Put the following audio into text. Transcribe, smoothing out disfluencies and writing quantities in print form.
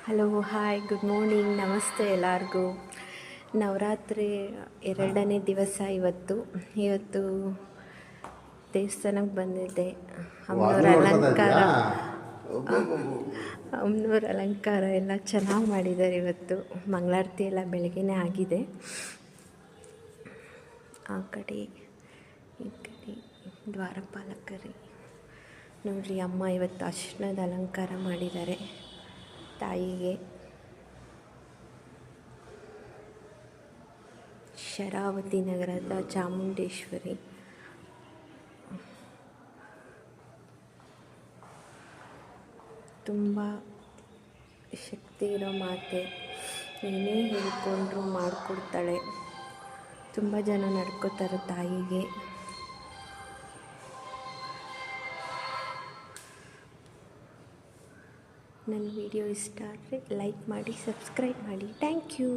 Hello, hi, good morning, ನಮಸ್ತೆ ಎಲ್ಲರಿಗೂ. ನವರಾತ್ರಿ 2ನೇ ದಿವಸ ಇವತ್ತು ದೇವಸ್ಥಾನಕ್ಕೆ ಬಂದಿದ್ದೆ. ಅಮ್ಮನವ್ರ ಅಲಂಕಾರ ಎಲ್ಲ ಚೆನ್ನಾಗಿ ಮಾಡಿದ್ದಾರೆ. ಇವತ್ತು ಮಂಗಳಾರತಿ ಎಲ್ಲ ಬೆಳಗ್ಗೆನೇ ಆಗಿದೆ. ಆ ಕಡೆ ಈ ಕಡೆ ದ್ವಾರಪಾಲಕರು ನೋಡ್ರಿ, ಅಮ್ಮ ಇವತ್ತು ಅರ್ಶಿಣದ ಅಲಂಕಾರ ಮಾಡಿದ್ದಾರೆ ತಾಯಿಗೆ. ಶರಾವತಿ ನಗರದ ಚಾಮುಂಡೇಶ್ವರಿ. ತುಂಬ ಶಕ್ತಿ ಇರೋ ಮಾತೆ, ಏನೇ ಹೇಳ್ಕೊಂಡ್ರು ಮಾಡಿಕೊಡ್ತಾಳೆ. ತುಂಬ ಜನ ನಡ್ಕೋತಾರೆ ತಾಯಿಗೆ. ನನ್ನ ವಿಡಿಯೋ ಇಷ್ಟ ಆದರೆ ಲೈಕ್ ಮಾಡಿ, ಸಬ್ಸ್ಕ್ರೈಬ್ ಮಾಡಿ. Thank you.